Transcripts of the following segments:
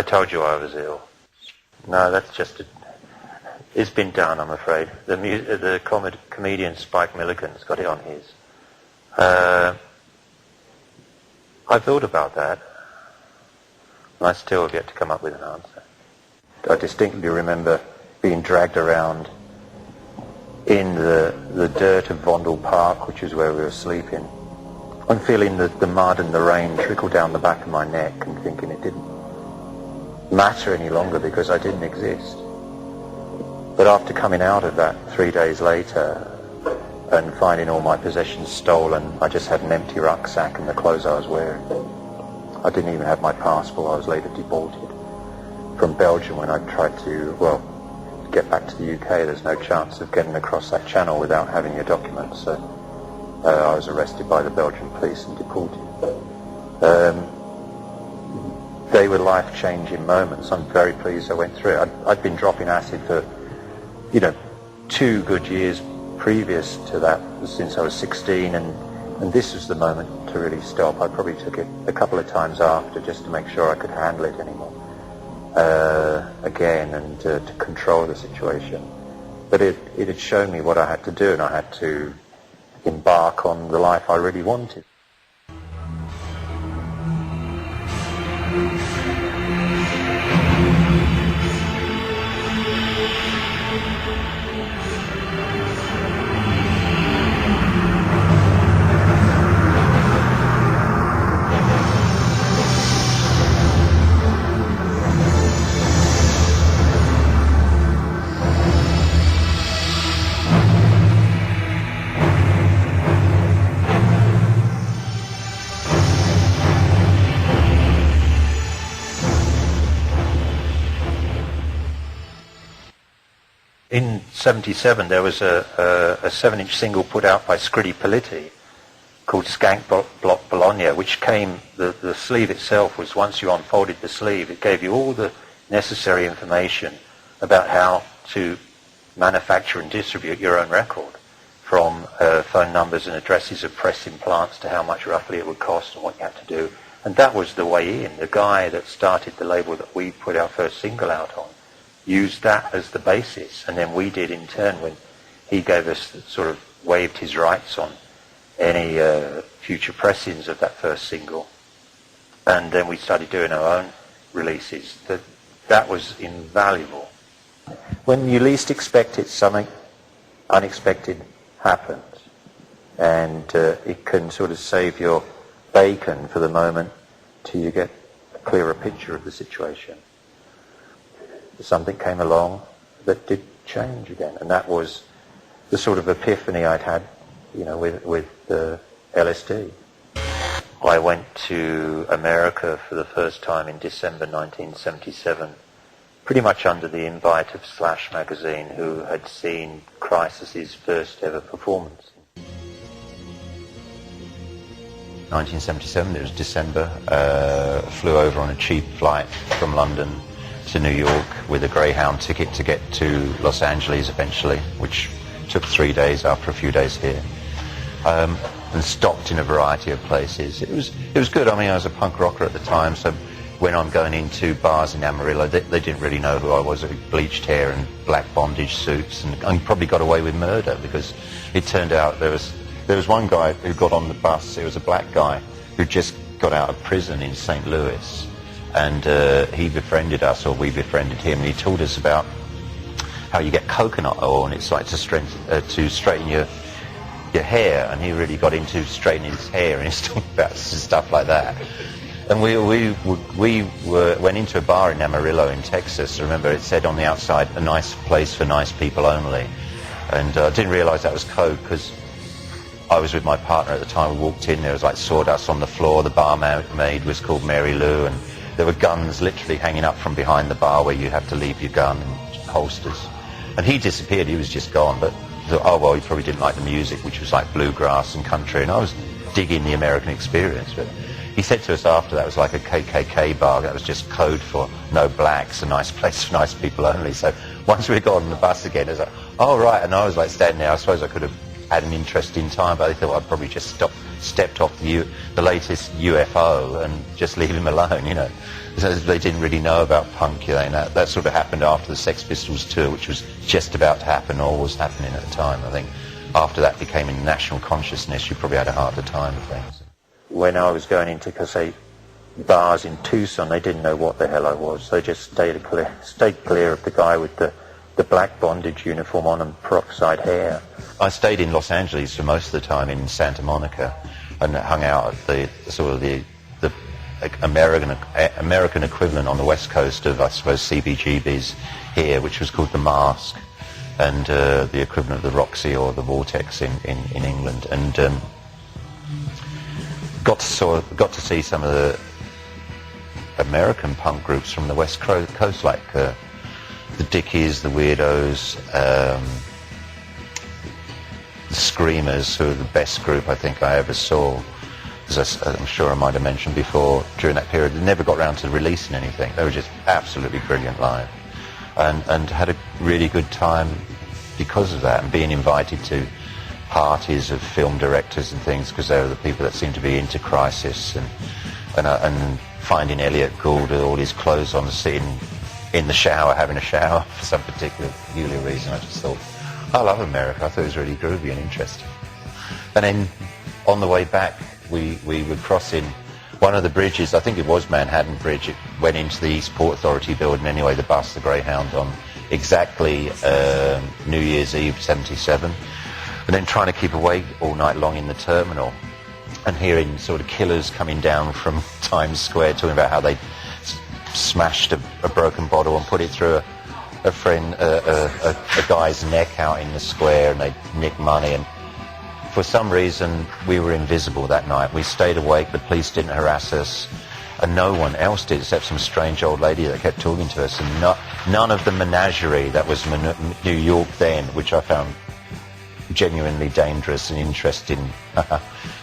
I told you I was ill. No, that's just it's been done, I'm afraid. The comedian Spike Milligan's got it on his. I thought about that, and I still have yet to come up with an answer. I distinctly remember being dragged around in the dirt of Vondel Park, which is where we were sleeping, and feeling the mud and the rain trickle down the back of my neck and thinking it didn't matter any longer because I didn't exist. But after coming out of that 3 days later and finding all my possessions stolen, I just had an empty rucksack and the clothes I was wearing. I didn't even have my passport. I was later deported from Belgium when I tried to, get back to the UK. There's no chance of getting across that channel without having your documents. So I was arrested by the Belgian police and deported. They were life-changing moments. I'm very pleased I went through it. I'd been dropping acid for, 2 good years previous to that, since I was 16, and this was the moment to really stop. I probably took it a couple of times after just to make sure I could handle it anymore again, and to control the situation. But it had shown me what I had to do, and I had to embark on the life I really wanted. In 77, there was a 7-inch single put out by Scritti Politti called Skank Block Bologna, which came, the sleeve itself was, once you unfolded the sleeve, it gave you all the necessary information about how to manufacture and distribute your own record, from phone numbers and addresses of pressing plants to how much roughly it would cost and what you had to do. And that was the way in. The guy that started the label that we put our first single out on used that as the basis, and then we did in turn when he gave us, sort of waived his rights on any future pressings of that first single, and then we started doing our own releases. That was invaluable. When you least expect it, something unexpected happens, and it can sort of save your bacon for the moment till you get a clearer picture of the situation. Something came along that did change again, and that was the sort of epiphany I'd had, with LSD. I went to America for the first time in December 1977, pretty much under the invite of Slash magazine, who had seen Crisis's first ever performance. 1977, it was December, flew over on a cheap flight from London to New York with a Greyhound ticket to get to Los Angeles eventually, which took 3 days after a few days here, and stopped in a variety of places. It was good. I mean, I was a punk rocker at the time, so when I'm going into bars in Amarillo, they didn't really know who I was. With bleached hair and black bondage suits, and probably got away with murder, because it turned out there was one guy who got on the bus. It was a black guy who just got out of prison in St. Louis. And he befriended us, or we befriended him, and he told us about how you get coconut oil, and it's like to straighten your hair, and he really got into straightening his hair, and he's talking about stuff like that. And we went into a bar in Amarillo in Texas. Remember, it said on the outside, "A nice place for nice people only," and I didn't realise that was code, because I was with my partner at the time. We walked in, there was like sawdust on the floor. The barmaid was called Mary Lou, and there were guns literally hanging up from behind the bar where you have to leave your gun and holsters. And he disappeared, he was just gone, but I thought, oh well, he probably didn't like the music, which was like bluegrass and country, and I was digging the American experience. But he said to us after that it was like a KKK bar, that was just code for no blacks, a nice place for nice people only. So once we got on the bus again, it was like, oh right, and I was like standing there. I suppose I could have had an interesting time, but I thought I'd probably just stepped off the latest UFO and just leave him alone, you know. So they didn't really know about punk, you know, and that sort of happened after the Sex Pistols tour, which was just about to happen or was happening at the time. I think after that became in national consciousness, you probably had a harder time with things. When I was going into, say, bars in Tucson, they didn't know what the hell I was. They just stayed clear of the guy with the black bondage uniform on and peroxide hair. I stayed in Los Angeles for most of the time in Santa Monica and hung out at the American equivalent on the west coast of, I suppose, CBGB's here, which was called the Mask, and the equivalent of the Roxy or the Vortex in England, and got to see some of the American punk groups from the west coast, like the Dickies, the Weirdos, the Screamers, who are the best group I think I ever saw. As I'm sure I might have mentioned before, during that period, they never got around to releasing anything. They were just absolutely brilliant live, and had a really good time because of that, and being invited to parties of film directors and things, because they were the people that seemed to be into Crisis, and finding Elliot Gould with all his clothes on, sitting in the shower, having a shower for some particular peculiar reason. I just thought, I love America. I thought it was really groovy and interesting. And then on the way back, we were crossing one of the bridges. I think it was Manhattan Bridge. It went into the East Port Authority building anyway, the bus, the Greyhound, on exactly New Year's Eve 77. And then trying to keep awake all night long in the terminal and hearing sort of killers coming down from Times Square talking about how they smashed a broken bottle and put it through a guy's neck out in the square, and they nicked money. And for some reason we were invisible that night. We stayed awake, the police didn't harass us, and no one else did, except some strange old lady that kept talking to us, and none of the menagerie that was New York then, which I found genuinely dangerous and interesting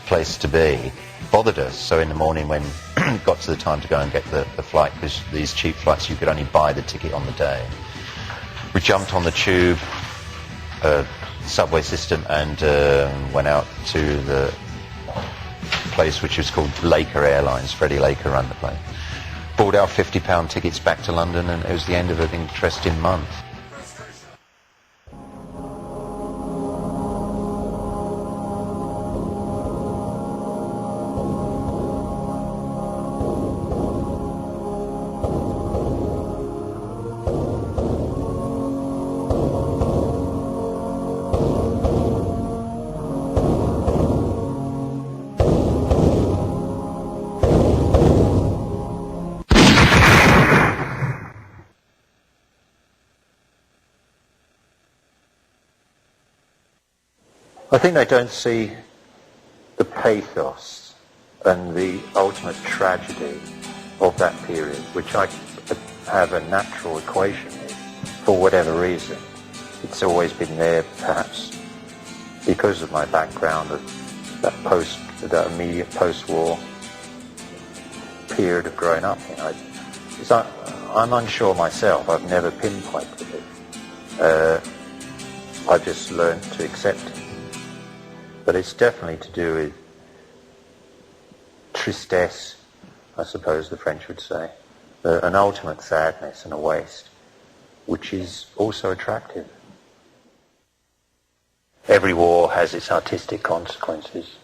place to be, bothered us. So in the morning, when it got to the time to go and get the flight, because these cheap flights you could only buy the ticket on the day, we jumped on the tube subway system and went out to the place which was called Laker Airlines. Freddie Laker ran the plane. Bought our £50 tickets back to London, and it was the end of an interesting month. I think they don't see the pathos and the ultimate tragedy of that period, which I have a natural equation with, for whatever reason. It's always been there, perhaps because of my background of that immediate post-war period of growing up. You know, I'm unsure myself. I've never pinpointed it. I've just learned to accept it. But it's definitely to do with tristesse, I suppose the French would say, an ultimate sadness and a waste, which is also attractive. Every war has its artistic consequences.